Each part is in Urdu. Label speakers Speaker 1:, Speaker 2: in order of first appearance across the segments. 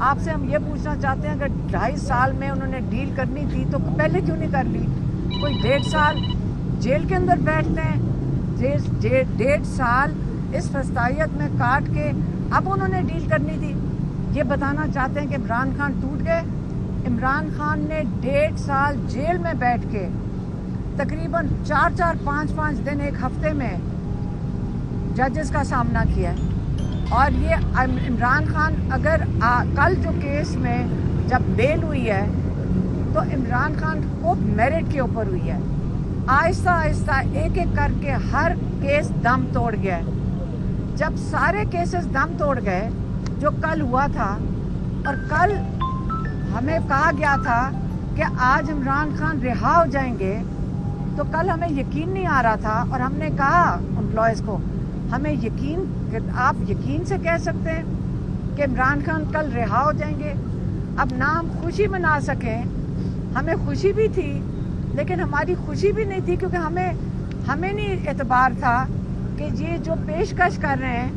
Speaker 1: آپ سے ہم یہ پوچھنا چاہتے ہیں اگر 2.5 سال میں انہوں نے ڈیل کرنی تھی تو پہلے کیوں نہیں کر لی؟ کوئی 1.5 سال جیل کے اندر بیٹھتے ہیں، 1.5 سال اس فسطائیت میں کاٹ کے اب انہوں نے ڈیل کرنی تھی۔ یہ بتانا چاہتے ہیں کہ عمران خان ٹوٹ گئے؟ عمران خان نے 1.5 سال جیل میں بیٹھ کے تقریباً 4 5 دن ایک ہفتے میں ججز کا سامنا کیا ہے۔ اور یہ عمران خان اگر کل جو کیس میں جب بیل ہوئی ہے تو عمران خان کو میرٹ کے اوپر ہوئی ہے، آہستہ آہستہ ایک ایک کر کے ہر کیس دم توڑ گیا ہے۔ جب سارے کیسز دم توڑ گئے جو کل ہوا تھا، اور کل ہمیں کہا گیا تھا کہ آج عمران خان رہا ہو جائیں گے، تو کل ہمیں یقین نہیں آ رہا تھا اور ہم نے کہا ان لائرز کو ہمیں یقین، آپ یقین سے کہہ سکتے ہیں کہ عمران خان کل رہا ہو جائیں گے؟ اب نہ ہم خوشی منا سکیں، ہمیں خوشی بھی تھی لیکن ہماری خوشی بھی نہیں تھی کیونکہ ہمیں نہیں اعتبار تھا کہ یہ جو پیشکش کر رہے ہیں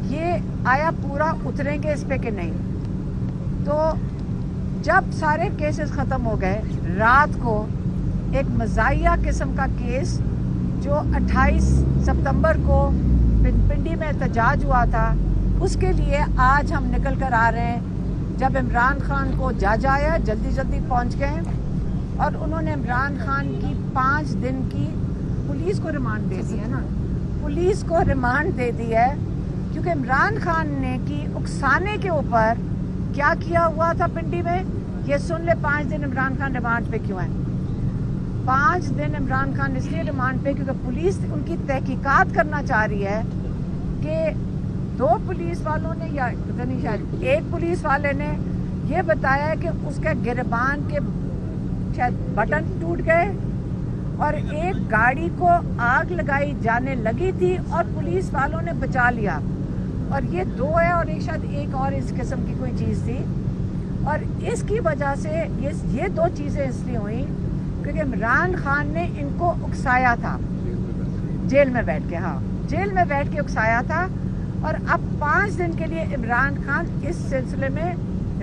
Speaker 1: یہ آیا پورا اتریں گے اس پہ کہ نہیں۔ تو جب سارے کیسز ختم ہو گئے، رات کو ایک مزاحیہ قسم کا کیس جو 28 ستمبر کو پنڈی میں احتجاج ہوا تھا، اس کے لیے آج ہم نکل کر آ رہے ہیں۔ جب عمران خان کو جج آیا، جلدی پہنچ گئے اور انہوں نے عمران خان کی 5 دن کی پولیس کو ریمانڈ دے دی ہے نا، پولیس کو ریمانڈ دے دی ہے کیونکہ عمران خان نے کی اکسانے کے اوپر کیا کیا ہوا تھا پنڈی میں، یہ سن لے۔ 5 دن عمران خان ریمانڈ پہ کیوں ہیں؟ 5 دن عمران خان اس لیے ریمانڈ پہ کیونکہ پولیس ان کی تحقیقات کرنا چاہ رہی ہے کہ 2 پولیس والوں نے یا پتہ نہیں شاید 1 پولیس والے نے یہ بتایا کہ اس کے گریبان کے شاید بٹن ٹوٹ گئے اور ایک گاڑی کو آگ لگائی جانے لگی تھی اور پولیس والوں نے بچا لیا، اور یہ 2 ہے اور شاید ایک اور اس قسم کی کوئی چیز تھی۔ اور اس کی وجہ سے یہ 2 چیزیں اس لیے ہوئیں کیونکہ عمران خان نے ان کو اکسایا تھا جیل میں بیٹھ کے، جیل میں بیٹھ کے اکسایا تھا، اور اب 5 دن کے لیے عمران خان اس سلسلے میں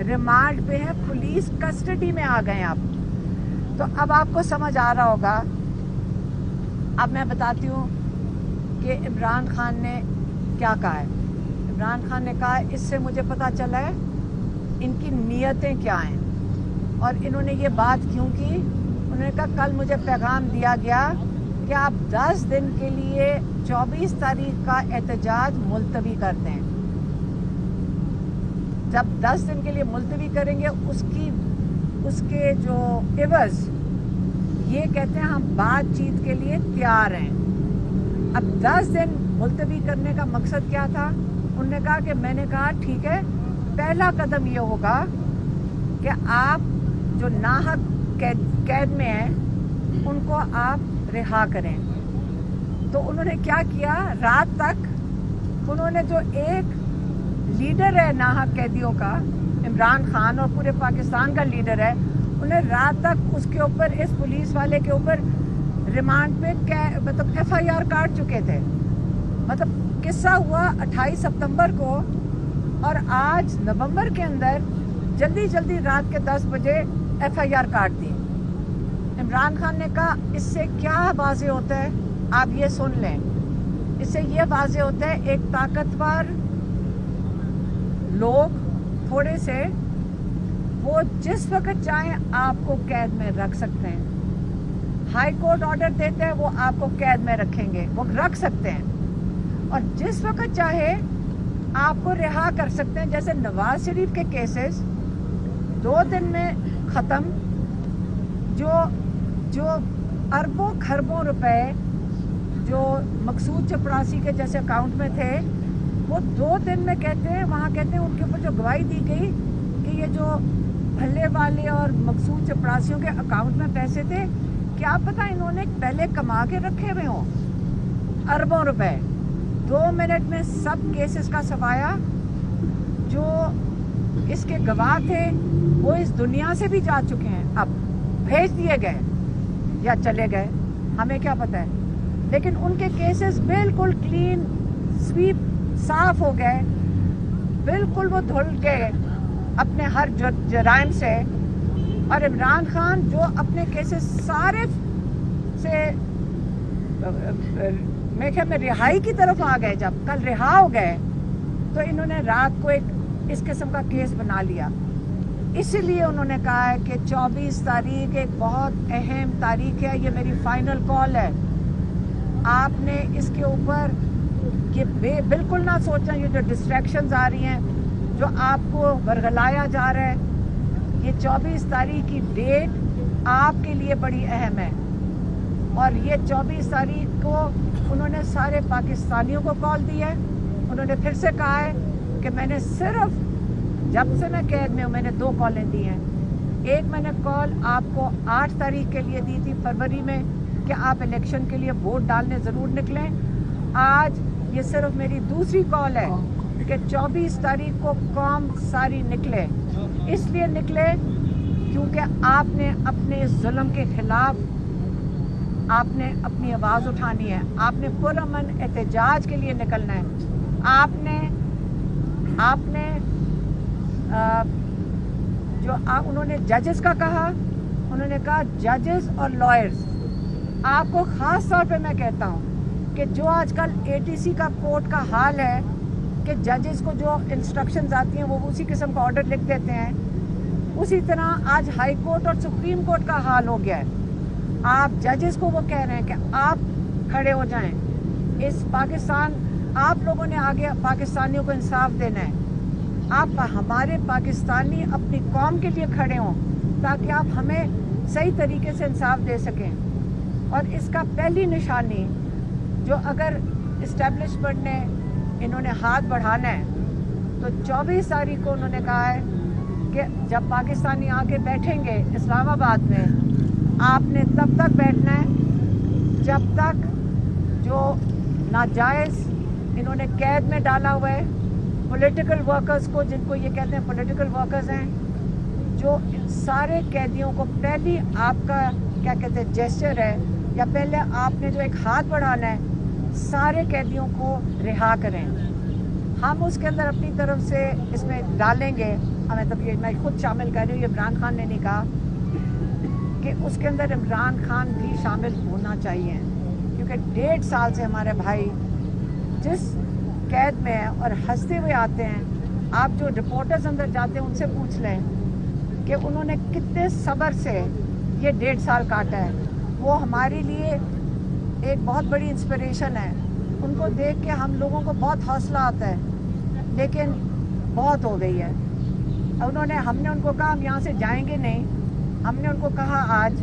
Speaker 1: ریمانڈ پہ ہے، پولیس کسٹڈی میں آ گئے اب۔ تو اب آپ کو سمجھ آ رہا ہوگا، اب میں بتاتی ہوں کہ عمران خان نے کیا کہا ہے۔ عمران خان نے کہا اس سے مجھے پتہ چلا ہے ان کی نیتیں کیا ہیں اور انہوں نے یہ بات کیوں کی۔ انہوں نے کہا کل مجھے پیغام دیا گیا کہ آپ 10 دن کے لیے 24 تاریخ کا احتجاج ملتوی کر دیں۔ جب 10 دن کے لیے ملتوی کریں گے اس کے جو عوض یہ کہتے ہیں ہم بات چیت کے لیے تیار ہیں۔ اب 10 دن ملتوی کرنے کا مقصد کیا تھا؟ انہوں نے کہا کہ میں نے کہا ٹھیک ہے، پہلا قدم یہ ہوگا کہ آپ جو ناحق قید میں ہیں ان کو آپ رہا کریں۔ تو انہوں نے کیا کیا، رات تک انہوں نے جو ایک لیڈر ہے ناحق قیدیوں کا، عمران خان اور پورے پاکستان کا لیڈر ہے، انہیں رات تک اس کے اوپر، اس پولیس والے کے اوپر ریمانڈ پہ مطلب FIR کاٹ چکے تھے۔ مطلب قصہ ہوا 28 ستمبر کو اور آج نومبر کے اندر جلدی رات کے 10 بجے FIR کاٹ دی۔ عمران خان نے کہا اس سے کیا واضح ہوتا ہے، آپ یہ سن لیں، اس سے یہ واضح ہوتا ہے ایک طاقتور لوگ تھوڑے سے وہ جس وقت چاہیں آپ کو قید میں رکھ سکتے ہیں، ہائی کورٹ آرڈر دیتے ہیں وہ آپ کو قید میں رکھیں گے، وہ رکھ سکتے ہیں، اور جس وقت چاہے آپ کو رہا کر سکتے ہیں۔ جیسے نواز شریف کے کیسز 2 دن میں ختم، جو اربوں خربوں روپے جو مقصود چپڑاسی کے جیسے اکاؤنٹ میں تھے وہ 2 دن میں کہتے ہیں، وہاں کہتے ہیں ان کے اوپر جو گواہی دی گئی کہ یہ جو بھلے والے اور مقصود چپڑاسیوں کے اکاؤنٹ میں پیسے تھے، کیا پتہ انہوں نے پہلے کما کے رکھے ہوئے ہوں اربوں روپے۔ 2 منٹ میں سب کیسز کا صفایا، جو اس کے گواہ تھے وہ اس دنیا سے بھی جا چکے ہیں، اب بھیج دیے گئے یا چلے گئے، ہمیں کیا پتہ ہے، لیکن ان کے کیسز بالکل کلین سویپ، صاف ہو گئے، بالکل وہ دھل گئے اپنے ہر جرائم سے، اور عمران خان جو اپنے کیسز سارے سے میں خیال میں رہائی کی طرف آ گئے، جب کل رہا ہو گئے تو انہوں نے رات کو ایک اس قسم کا کیس بنا لیا. اسی لیے انہوں نے کہا ہے کہ 24 تاریخ ایک بہت اہم تاریخ ہے، یہ میری فائنل کال ہے. آپ نے اس کے اوپر یہ بالکل نہ سوچیں، یہ جو ڈسٹریکشنز آ رہی ہیں، جو آپ کو ورگلایا جا رہا ہے، یہ 24 تاریخ کی ڈیٹ آپ کے لیے بڑی اہم ہے. اور یہ 24 تاریخ کو انہوں نے سارے پاکستانیوں کو کال دی ہے. انہوں نے پھر سے کہا ہے کہ میں نے صرف جب سے میں قید میں ہوں میں نے 2 کالیں دی ہیں. ایک میں نے کال آپ کو 8 تاریخ کے لیے دی تھی فروری میں کہ آپ الیکشن کے لیے ووٹ ڈالنے ضرور نکلیں. آج یہ صرف میری دوسری کال ہے کہ 24 تاریخ کو قوم ساری نکلے. اس لیے نکلے کیونکہ آپ نے اپنے ظلم کے خلاف آپ نے اپنی آواز اٹھانی ہے. آپ نے پرامن احتجاج کے لیے نکلنا ہے. آپ نے جو انہوں نے ججز کا کہا، انہوں نے کہا ججز اور لائرز. آپ کو خاص طور پہ میں کہتا ہوں کہ جو آج کل ATC کا کورٹ کا حال ہے کہ ججز کو جو انسٹرکشنز آتی ہیں وہ اسی قسم کا آرڈر لکھ دیتے ہیں، اسی طرح آج ہائی کورٹ اور سپریم کورٹ کا حال ہو گیا ہے. آپ ججز کو وہ کہہ رہے ہیں کہ آپ کھڑے ہو جائیں. اس آپ لوگوں نے آگے پاکستانیوں کو انصاف دینا ہے. آپ ہمارے پاکستانی اپنی قوم کے لیے کھڑے ہوں تاکہ آپ ہمیں صحیح طریقے سے انصاف دے سکیں. اور اس کا پہلی نشانی جو اگر اسٹیبلشمنٹ نے انہوں نے ہاتھ بڑھانا ہے تو 24 تاریخ کو انہوں نے کہا ہے کہ جب پاکستانی آ کے بیٹھیں گے اسلام آباد میں، آپ نے تب تک بیٹھنا ہے جب تک جو ناجائز انہوں نے قید میں ڈالا ہوا ہے پولیٹیکل ورکرز کو، جن کو یہ کہتے ہیں پولیٹیکل ورکرز ہیں، جو سارے قیدیوں کو پہلی آپ کا کیا کہتے ہیں جیسچر ہے یا پہلے آپ نے جو ایک ہاتھ بڑھانا ہے سارے قیدیوں کو رہا کریں. ہم اس کے اندر اپنی طرف سے اس میں ڈالیں گے. یہ میں خود شامل کر رہی ہوں، یہ عمران خان نے نہیں کہا کہ اس کے اندر عمران خان بھی شامل ہونا چاہیے، کیونکہ 1.5 سال سے ہمارے بھائی جس قید میں ہیں اور ہنستے ہوئے آتے ہیں. آپ جو رپورٹرز اندر جاتے ہیں ان سے پوچھ لیں کہ انہوں نے کتنے صبر سے یہ 1.5 سال کاٹا ہے. وہ ہمارے لیے ایک بہت بڑی انسپریشن ہے. ان کو دیکھ کے ہم لوگوں کو بہت حوصلہ آتا ہے، لیکن بہت ہو گئی ہے. ہم نے ان کو کہا ہم یہاں سے جائیں گے نہیں. ہم نے ان کو کہا آج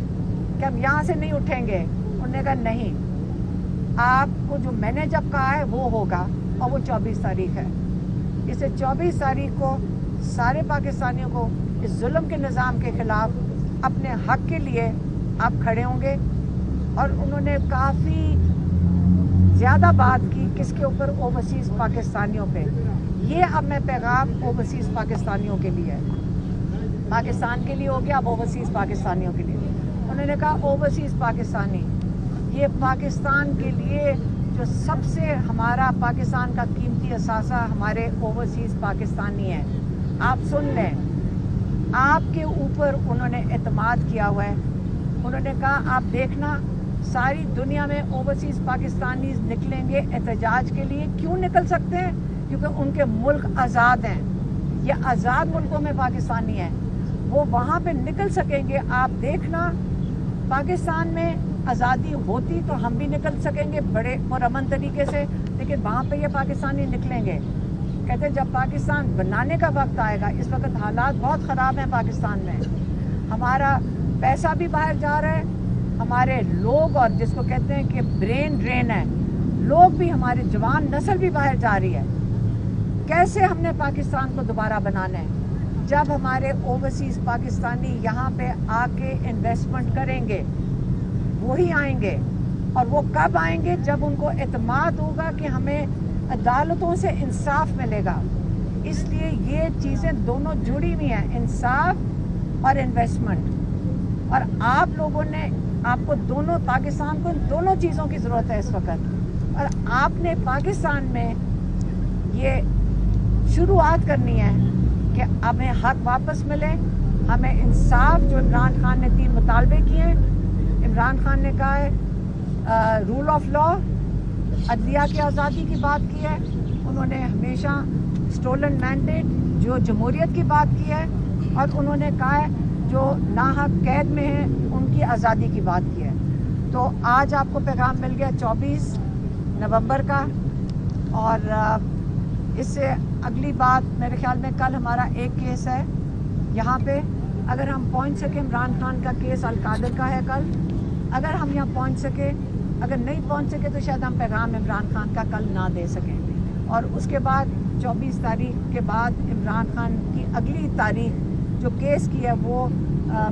Speaker 1: کہ ہم یہاں سے نہیں اٹھیں گے. انہوں نے کہا نہیں، آپ کو جو میں نے جب کہا ہے وہ ہوگا، اور وہ 24 تاریخ ہے. اسے 24 تاریخ کو سارے پاکستانیوں کو اس ظلم کے نظام کے خلاف اپنے حق کے لیے آپ کھڑے ہوں گے. اور انہوں نے کافی زیادہ بات کی کس کے اوپر، اوورسیز پاکستانیوں پہ. یہ اب میں پیغام اوورسیز پاکستانیوں کے لیے، پاکستان کے لیے ہو گیا، اب اوورسیز پاکستانیوں کے لیے. انہوں نے کہا اوورسیز پاکستانی، یہ پاکستان کے لیے جو سب سے ہمارا پاکستان کا قیمتی اثاثہ ہمارے اوورسیز پاکستانی ہیں. آپ سن لیں، آپ کے اوپر انہوں نے اعتماد کیا ہوا ہے. انہوں نے کہا آپ دیکھنا ساری دنیا میں اوورسیز پاکستانی نکلیں گے احتجاج کے لیے. کیوں نکل سکتے ہیں؟ کیونکہ ان کے ملک آزاد ہیں. یہ آزاد ملکوں میں پاکستانی ہیں، وہ وہاں پہ نکل سکیں گے. آپ دیکھنا پاکستان میں آزادی ہوتی تو ہم بھی نکل سکیں گے بڑے پرامن طریقے سے، لیکن وہاں پہ یہ پاکستانی نکلیں گے. کہتے ہیں جب پاکستان بنانے کا وقت آئے گا، اس وقت حالات بہت خراب ہیں پاکستان میں. ہمارا پیسہ بھی باہر جا رہا ہے، ہمارے لوگ، اور جس کو کہتے ہیں کہ برین ڈرین ہے، لوگ بھی، ہمارے جوان نسل بھی باہر جا رہی ہے. کیسے ہم نے پاکستان کو دوبارہ بنانا ہے؟ جب ہمارے اوورسیز پاکستانی یہاں پہ آ کے انویسٹمنٹ کریں گے، وہی آئیں گے. اور وہ کب آئیں گے؟ جب ان کو اعتماد ہوگا کہ ہمیں عدالتوں سے انصاف ملے گا. اس لیے یہ چیزیں دونوں جڑی ہوئی ہیں، انصاف اور انویسٹمنٹ. اور آپ لوگوں نے، آپ کو دونوں، پاکستان کو ان دونوں چیزوں کی ضرورت ہے اس وقت. اور آپ نے پاکستان میں یہ شروعات کرنی ہے کہ ہمیں حق واپس ملے, ہمیں انصاف. جو عمران خان نے 3 مطالبے کیے ہیں. عمران خان نے کہا ہے رول آف لا, عدلیہ کی آزادی کی بات کی ہے. انہوں نے ہمیشہ اسٹولن مینڈیٹ جو جمہوریت کی بات کی ہے, اور انہوں نے کہا ہے جو ناحق قید میں ہیں ان کی آزادی کی بات کی ہے. تو آج آپ کو پیغام مل گیا 24 نومبر کا, اور اس سے اگلی بات میرے خیال میں کل ہمارا ایک کیس ہے یہاں پہ. اگر ہم پہنچ سکیں, عمران خان کا کیس القادر کا ہے کل, اگر ہم یہاں پہنچ سکے, اگر نہیں پہنچ سکے تو شاید ہم پیغام عمران خان کا کل نہ دے سکیں. اور اس کے بعد 24 تاریخ کے بعد عمران خان کی اگلی تاریخ جو کیس کی ہے وہ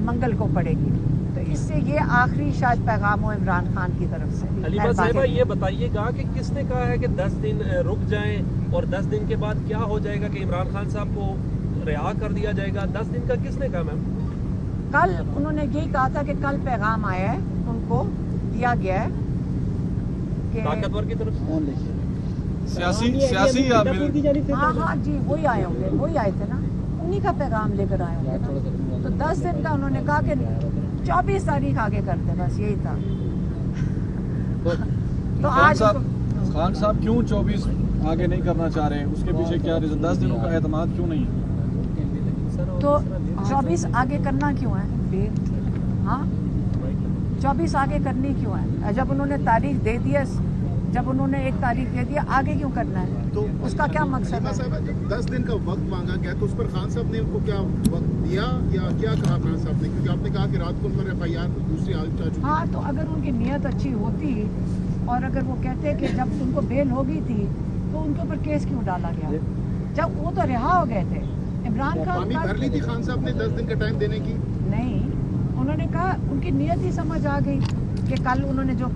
Speaker 1: منگل کو پڑے گی. تو اس سے یہ آخری شاید پیغام ہو عمران خان کی طرف سے.
Speaker 2: حلیمہ صاحبہ یہ بتائیے گا کہ کس نے کہا ہے کہ 10 دن رک جائیں, اور 10 دن کے بعد کیا ہو جائے گا کہ عمران خان صاحب کو رہا کر دیا جائے گا؟ 10 دن کا کس نے کہا میم؟
Speaker 1: کل انہوں نے یہی کہا تھا کہ کل پیغام آیا ہے, ان کو دیا گیا ہے کہ
Speaker 2: طاقتور کی طرف
Speaker 3: سیاسی
Speaker 1: ہاں جی وہی آئے ہوں گے, وہی آئے تھے نا, انہی کا پیغام لے کر آئے ہوں گے نا. تو 10 دن کا انہوں نے کہا کہ 24 تاریخ آگے کرتے, بس یہی تھا. تو آج
Speaker 3: خان صاحب کیوں 24 آگے نہیں کرنا چاہ رہے ہیں, اس کے پیچھے کیا ریزن؟ 10 دنوں کا اعتماد کیوں نہیں ہے؟
Speaker 1: تو 24 آگے کرنا کیوں ہے؟ ہاں 24 آگے کرنی کیوں ہے؟ جب انہوں نے تاریخ دے دی ہے, جب انہوں نے ایک تاریخ دے دیا, آگے کیوں کرنا ہے؟
Speaker 4: تو
Speaker 1: اس کا کیا مقصد ہے؟
Speaker 4: جب 10 دن کا وقت مانگا گیا تو اس پر خان صاحب نے ان کو کیا وقت دیا یا کیا کہا خان صاحب نے؟ کیونکہ آپ نے کہا کہ رات کو ان پر FIR دوسری حالت چاہ چکی.
Speaker 1: ہاں تو اگر ان کی نیت اچھی ہوتی اور اگر وہ کہتے کہ جب ان کو بیل ہو گئی تھی تو ان کے اوپر کیس کیوں ڈالا گیا جب وہ تو رہا ہو گئے تھے؟ عمران خان
Speaker 4: بھر لی تھی خان صاحب نے 10 دن کا ٹائم دینے کی.
Speaker 1: نہیں, انہوں نے کہا ان کی نیت ہی سمجھ آ گئی کہ کل انہوں نے جو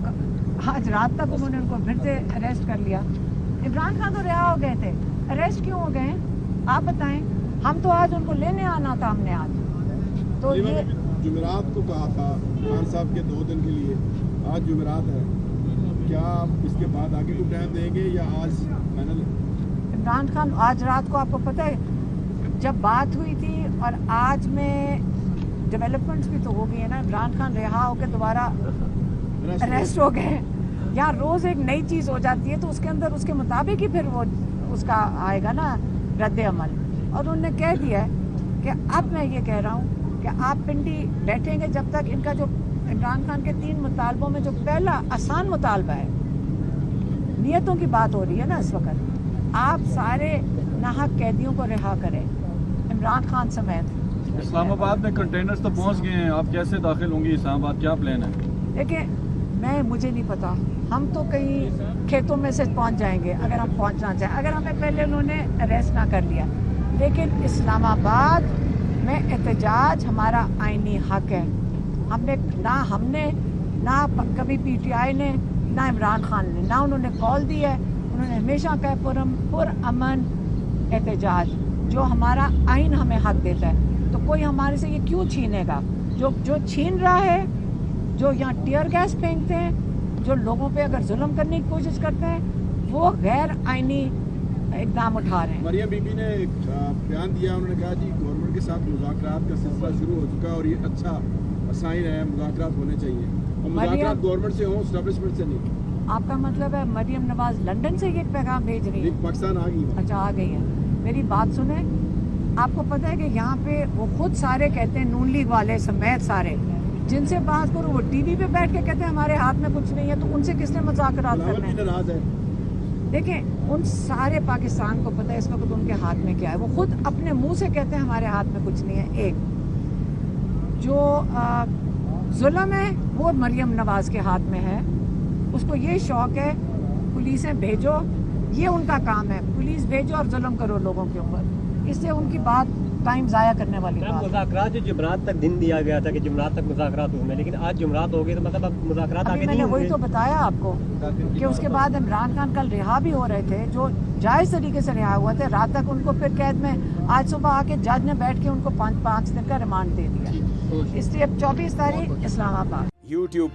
Speaker 1: آج رات تک انہوں نے ان کو پھر سے اریسٹ کر لیا. عمران خان تو رہا ہو گئے تھے, اریسٹ کیوں ہو گئے آپ بتائیں؟ ہم تو آج ان کو لینے آنا تھا, ہم نے آج تو یہ
Speaker 4: جمعرات کو کہا تھا خان صاحب کے 2 دن کے لیے, آج جمعرات ہے, کیا آپ اس کے بعد آگے کو ٹائم دیں گے یا آج فائنل؟
Speaker 1: عمران خان آج رات کو آپ کو پتہ ہے جب بات ہوئی تھی اور آج میں ڈیولپمنٹس بھی تو ہو گئی ہیں نا. عمران خان رہا ہو کے دوبارہ اریسٹ ہو گئے. یہاں روز ایک نئی چیز ہو جاتی ہے تو اس کے اندر اس کے مطابق ہی پھر وہ اس کا آئے گا نا رد عمل. اور انہوں نے کہہ دیا ہے کہ اب میں یہ کہہ رہا ہوں کہ آپ پنڈی بیٹھیں گے جب تک ان کا جو عمران خان کے 3 مطالبوں میں جو پہلا آسان مطالبہ ہے, نیتوں کی بات ہو رہی ہے نا اس وقت, آپ سارے ناحق قیدیوں کو رہا کریں عمران خان سمیت.
Speaker 3: اسلام آباد میں کنٹینرز تو پہنچ گئے ہیں, آپ کیسے داخل ہوں گی اسلام آباد, کیا پلان ہے؟
Speaker 1: دیکھیں مجھے نہیں پتا, ہم تو کہیں کھیتوں میں سے پہنچ جائیں گے اگر ہم پہنچنا چاہیں, اگر ہمیں پہلے انہوں نے اریسٹ نہ کر لیا. لیکن اسلام آباد میں احتجاج ہمارا آئینی حق ہے. ہم نے نہ کبھی PTI نے نہ عمران خان نے نہ انہوں نے کال دی ہے. انہوں نے ہمیشہ کہا پرامن احتجاج جو ہمارا آئین ہمیں حق دیتا ہے. تو کوئی ہمارے سے یہ کیوں چھینے گا؟ جو چھین رہا ہے, جو یہاں ٹیئر گیس پھینکتے ہیں, جو لوگوں پہ اگر ظلم کرنے کی کوشش کرتے ہیں, وہ غیر آئینی اقدام اٹھا رہے ہیں.
Speaker 4: مریم بی بی نے ایک بیان دیا, انہوں نے کہا جی گورنمنٹ کے ساتھ مذاکرات کا سلسلہ شروع ہو چکا ہے اور یہ اچھا سائن ہے, مذاکرات ہونے چاہیے, اور مذاکرات گورنمنٹ سے ہوں, اسٹیبلشمنٹ سے نہیں.
Speaker 1: آپ کا مطلب ہے مریم نواز لنڈن سے یہ پیغام بھیج رہی ہے؟
Speaker 4: پاکستان آ گئی.
Speaker 1: اچھا آ گئی ہے. میری بات سنیں, آپ کو پتہ ہے کہ یہاں پہ وہ خود سارے کہتے ہیں, نون لیگ والے سمیت سارے, جن سے بات کرو وہ ٹی وی پہ بیٹھ کے کہتے ہیں ہمارے ہاتھ میں کچھ نہیں ہے. تو ان سے کس نے مذاکرات کرنے ہیں؟ دیکھیں ان سارے پاکستان کو پتہ ہے اس وقت ان کے ہاتھ میں کیا ہے. وہ خود اپنے منہ سے کہتے ہیں ہمارے ہاتھ میں کچھ نہیں ہے. ایک جو ظلم ہے وہ مریم نواز کے ہاتھ میں ہے. اس کو یہ شوق ہے پولیسیں بھیجو, یہ ان کا کام ہے, پولیس بھیجو اور ظلم کرو لوگوں کے اوپر. اس سے ان کی بات ٹائم ضائع کرنے والی بات.
Speaker 2: مذاکرات جو جمعرات تک دن دیا گیا تھا کہ جمعرات تک مذاکرات ہوئے, لیکن آج جمعرات ہو گئے تو مطلب اب مذاکرات آگے
Speaker 1: میں نے وہی تو بتایا آپ کو کہ اس کے بعد عمران خان کل رہا بھی ہو رہے تھے, جو جائز طریقے سے رہا ہوا تھے. رات تک ان کو پھر قید میں, آج صبح آ کے جج نے بیٹھ کے ان کو 5 دن کا ریمانڈ دے دیا. اس لیے اب 24 تاریخ اسلام آباد.
Speaker 5: YouTube